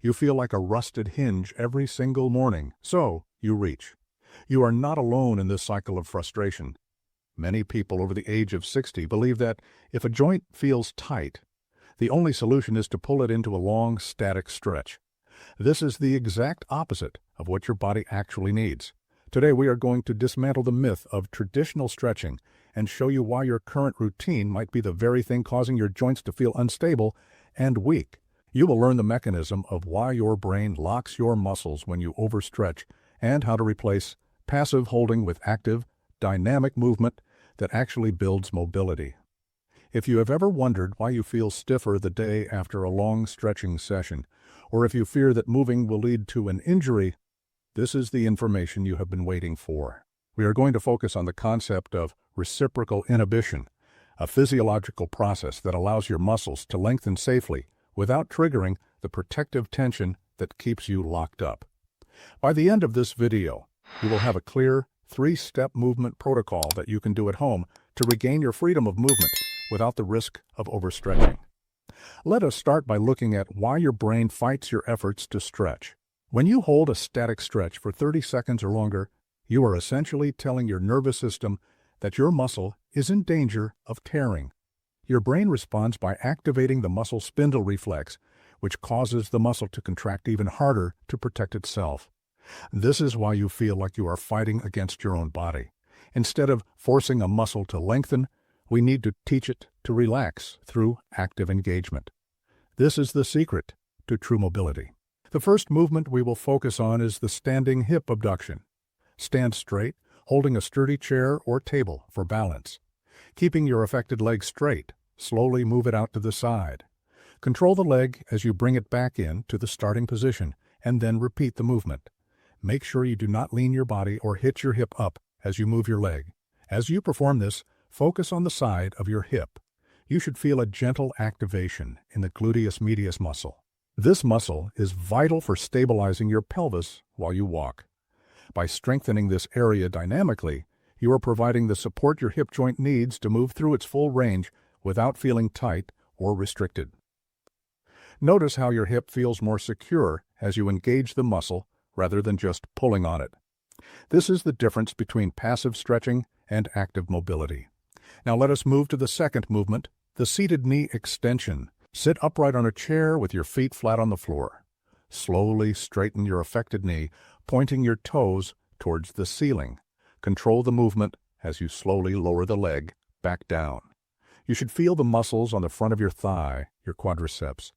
You feel like a rusted hinge every single morning, so you reach. You are not alone in this cycle of frustration. Many people over the age of 60 believe that if a joint feels tight, the only solution is to pull it into a long, static stretch. This is the exact opposite of what your body actually needs. Today we are going to dismantle the myth of traditional stretching and show you why your current routine might be the very thing causing your joints to feel unstable and weak. You will learn the mechanism of why your brain locks your muscles when you overstretch and how to replace passive holding with active, dynamic movement that actually builds mobility. If you have ever wondered why you feel stiffer the day after a long stretching session, or if you fear that moving will lead to an injury, this is the information you have been waiting for. We are going to focus on the concept of reciprocal inhibition, a physiological process that allows your muscles to lengthen safely without triggering the protective tension that keeps you locked up. By the end of this video, you will have a clear, 3-step movement protocol that you can do at home to regain your freedom of movement without the risk of overstretching. Let us start by looking at why your brain fights your efforts to stretch. When you hold a static stretch for 30 seconds or longer, you are essentially telling your nervous system that your muscle is in danger of tearing. Your brain responds by activating the muscle spindle reflex, which causes the muscle to contract even harder to protect itself. This is why you feel like you are fighting against your own body. Instead of forcing a muscle to lengthen, we need to teach it to relax through active engagement. This is the secret to true mobility. The first movement we will focus on is the standing hip abduction. Stand straight, holding a sturdy chair or table for balance. Keeping your affected leg straight, slowly move it out to the side. Control the leg as you bring it back in to the starting position, and then repeat the movement. Make sure you do not lean your body or hitch your hip up as you move your leg. As you perform this, focus on the side of your hip. You should feel a gentle activation in the gluteus medius muscle. This muscle is vital for stabilizing your pelvis while you walk. By strengthening this area dynamically, you are providing the support your hip joint needs to move through its full range without feeling tight or restricted. Notice how your hip feels more secure as you engage the muscle rather than just pulling on it. This is the difference between passive stretching and active mobility. Now let us move to the second movement, the seated knee extension. Sit upright on a chair with your feet flat on the floor. Slowly straighten your affected knee, pointing your toes towards the ceiling. Control the movement as you slowly lower the leg back down. You should feel the muscles on the front of your thigh, your quadriceps,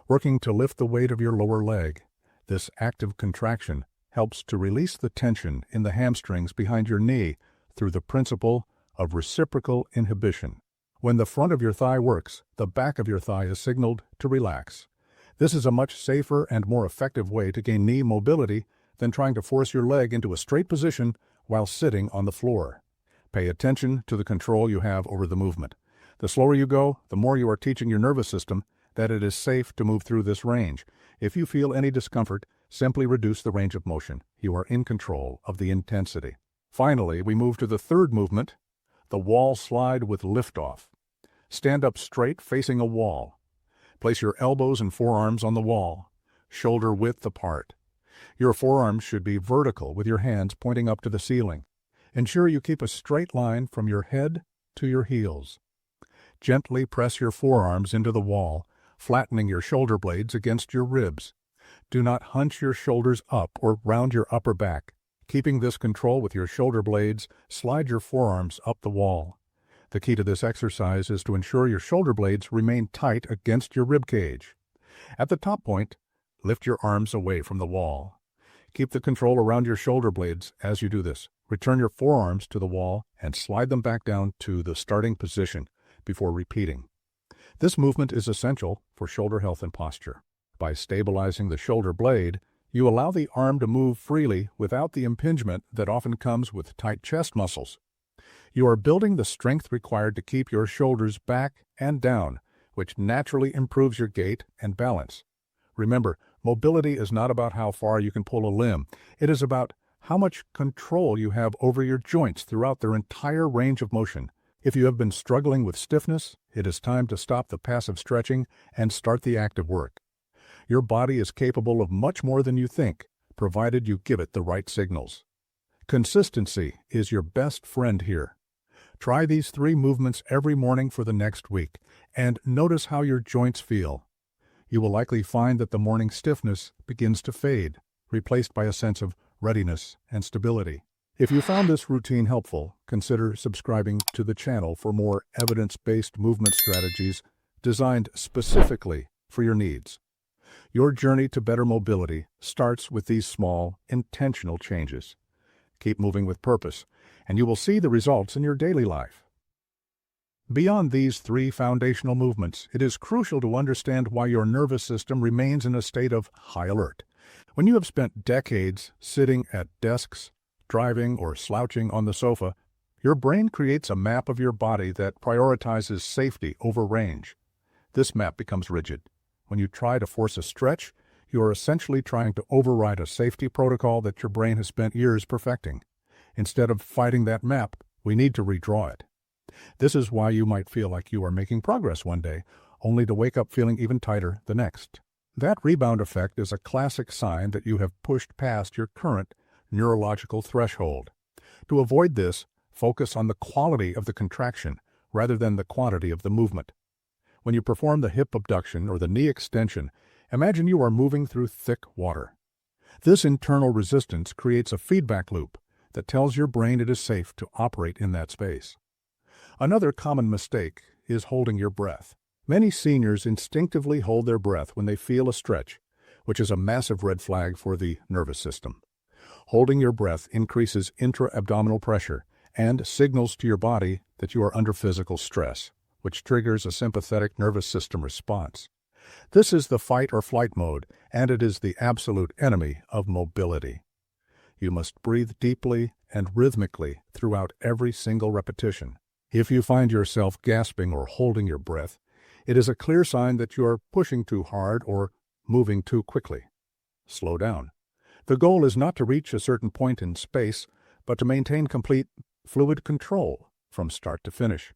working to lift the weight of your lower leg. This active contraction helps to release the tension in the hamstrings behind your knee through the principle of reciprocal inhibition. When the front of your thigh works, the back of your thigh is signaled to relax. This is a much safer and more effective way to gain knee mobility than trying to force your leg into a straight position while sitting on the floor. Pay attention to the control you have over the movement. The slower you go, the more you are teaching your nervous system that it is safe to move through this range. If you feel any discomfort, simply reduce the range of motion. You are in control of the intensity. Finally, we move to the third movement, the wall slide with liftoff. Stand up straight facing a wall. Place your elbows and forearms on the wall, shoulder width apart. Your forearms should be vertical with your hands pointing up to the ceiling. Ensure you keep a straight line from your head to your heels. Gently press your forearms into the wall, flattening your shoulder blades against your ribs. Do not hunch your shoulders up or round your upper back. Keeping this control with your shoulder blades, slide your forearms up the wall. The key to this exercise is to ensure your shoulder blades remain tight against your rib cage. At the top point, lift your arms away from the wall. Keep the control around your shoulder blades as you do this. Return your forearms to the wall and slide them back down to the starting position before repeating. This movement is essential for shoulder health and posture. By stabilizing the shoulder blade, you allow the arm to move freely without the impingement that often comes with tight chest muscles. You are building the strength required to keep your shoulders back and down, which naturally improves your gait and balance. Remember, mobility is not about how far you can pull a limb. It is about how much control you have over your joints throughout their entire range of motion. If you have been struggling with stiffness, it is time to stop the passive stretching and start the active work. Your body is capable of much more than you think, provided you give it the right signals. Consistency is your best friend here. Try these 3 movements every morning for the next week, and notice how your joints feel. You will likely find that the morning stiffness begins to fade, replaced by a sense of readiness and stability. If you found this routine helpful, consider subscribing to the channel for more evidence-based movement strategies designed specifically for your needs. Your journey to better mobility starts with these small, intentional changes. Keep moving with purpose, and you will see the results in your daily life. Beyond these 3 foundational movements, it is crucial to understand why your nervous system remains in a state of high alert. When you have spent decades sitting at desks, driving, or slouching on the sofa, your brain creates a map of your body that prioritizes safety over range. This map becomes rigid. When you try to force a stretch, you are essentially trying to override a safety protocol that your brain has spent years perfecting. Instead of fighting that map, we need to redraw it. This is why you might feel like you are making progress one day, only to wake up feeling even tighter the next. That rebound effect is a classic sign that you have pushed past your current neurological threshold. To avoid this, focus on the quality of the contraction rather than the quantity of the movement. When you perform the hip abduction or the knee extension, imagine you are moving through thick water. This internal resistance creates a feedback loop that tells your brain it is safe to operate in that space. Another common mistake is holding your breath. Many seniors instinctively hold their breath when they feel a stretch, which is a massive red flag for the nervous system. Holding your breath increases intra-abdominal pressure and signals to your body that you are under physical stress, which triggers a sympathetic nervous system response. This is the fight or flight mode, and it is the absolute enemy of mobility. You must breathe deeply and rhythmically throughout every single repetition. If you find yourself gasping or holding your breath, it is a clear sign that you are pushing too hard or moving too quickly. Slow down. The goal is not to reach a certain point in space, but to maintain complete fluid control from start to finish.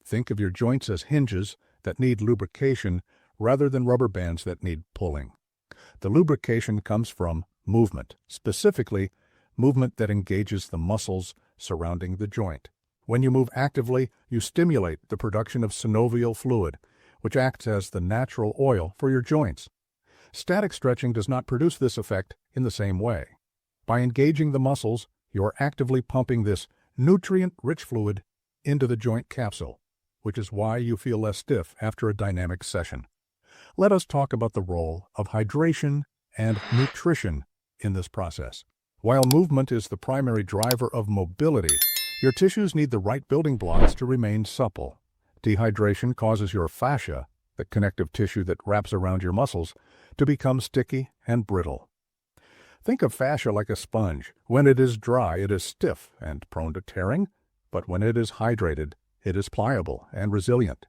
Think of your joints as hinges that need lubrication rather than rubber bands that need pulling. The lubrication comes from movement, specifically movement that engages the muscles surrounding the joint. When you move actively, you stimulate the production of synovial fluid, which acts as the natural oil for your joints. Static stretching does not produce this effect in the same way. By engaging the muscles, you are actively pumping this nutrient-rich fluid into the joint capsule, which is why you feel less stiff after a dynamic session. Let us talk about the role of hydration and nutrition in this process. While movement is the primary driver of mobility, your tissues need the right building blocks to remain supple. Dehydration causes your fascia, the connective tissue that wraps around your muscles, to become sticky and brittle. Think of fascia like a sponge. When it is dry, it is stiff and prone to tearing, but when it is hydrated, it is pliable and resilient.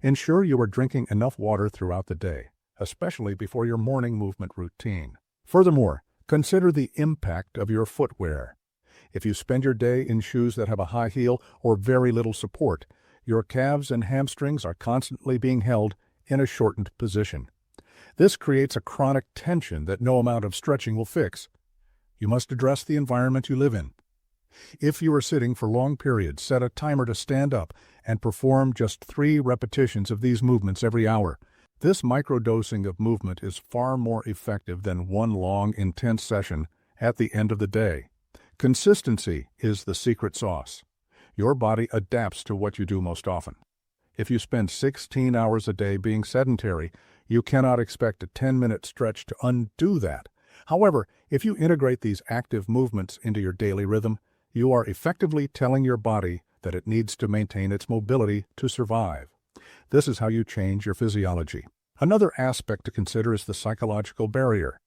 Ensure you are drinking enough water throughout the day, especially before your morning movement routine. Furthermore, consider the impact of your footwear. If you spend your day in shoes that have a high heel or very little support, your calves and hamstrings are constantly being held in a shortened position. This creates a chronic tension that no amount of stretching will fix. You must address the environment you live in. If you are sitting for long periods, set a timer to stand up and perform just 3 repetitions of these movements every hour. This microdosing of movement is far more effective than one long, intense session at the end of the day. Consistency is the secret sauce. Your body adapts to what you do most often. If you spend 16 hours a day being sedentary, you cannot expect a 10-minute stretch to undo that. However, if you integrate these active movements into your daily rhythm, you are effectively telling your body that it needs to maintain its mobility to survive. This is how you change your physiology. Another aspect to consider is the psychological barrier.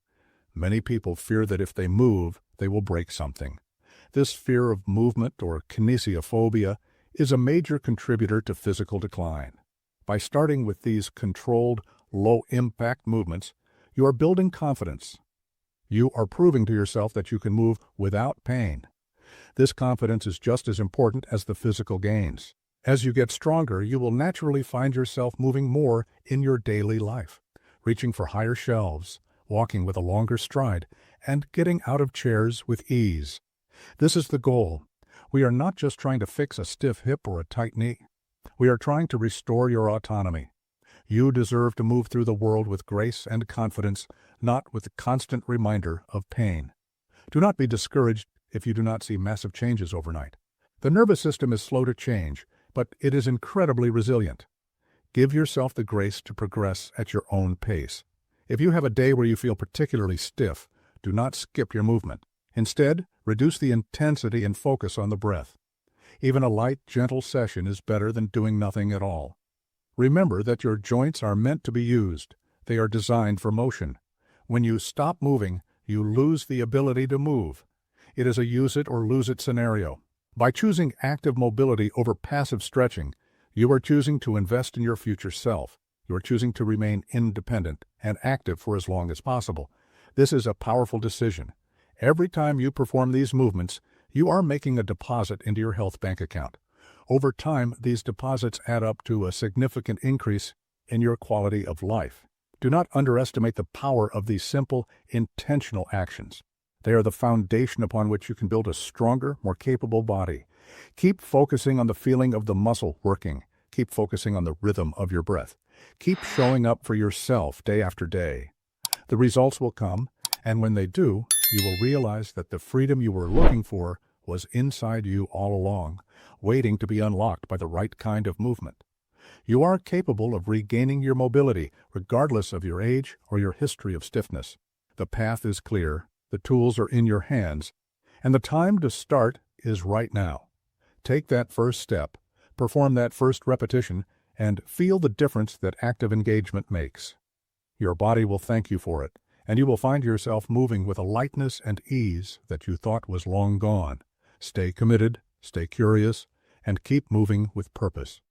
Many people fear that if they move, they will break something. This fear of movement, or kinesiophobia, is a major contributor to physical decline. By starting with these controlled, low-impact movements, you are building confidence. You are proving to yourself that you can move without pain. This confidence is just as important as the physical gains. As you get stronger, you will naturally find yourself moving more in your daily life. reaching for higher shelves, walking with a longer stride, and getting out of chairs with ease. This is the goal. We are not just trying to fix a stiff hip or a tight knee. We are trying to restore your autonomy. You deserve to move through the world with grace and confidence, not with the constant reminder of pain. Do not be discouraged if you do not see massive changes overnight. The nervous system is slow to change, but it is incredibly resilient. Give yourself the grace to progress at your own pace. If you have a day where you feel particularly stiff, do not skip your movement. Instead, reduce the intensity and focus on the breath. Even a light, gentle session is better than doing nothing at all. Remember that your joints are meant to be used. They are designed for motion. When you stop moving, you lose the ability to move. It is a use it or lose it scenario. By choosing active mobility over passive stretching, you are choosing to invest in your future self. You are choosing to remain independent and active for as long as possible. This is a powerful decision. Every time you perform these movements, you are making a deposit into your health bank account. Over time, these deposits add up to a significant increase in your quality of life. Do not underestimate the power of these simple, intentional actions. They are the foundation upon which you can build a stronger, more capable body. Keep focusing on the feeling of the muscle working. Keep focusing on the rhythm of your breath. Keep showing up for yourself day after day. The results will come, and when they do, you will realize that the freedom you were looking for was inside you all along, waiting to be unlocked by the right kind of movement. You are capable of regaining your mobility, regardless of your age or your history of stiffness. The path is clear, the tools are in your hands, and the time to start is right now. Take that first step, perform that first repetition, and feel the difference that active engagement makes. Your body will thank you for it, and you will find yourself moving with a lightness and ease that you thought was long gone. Stay committed, stay curious, and keep moving with purpose.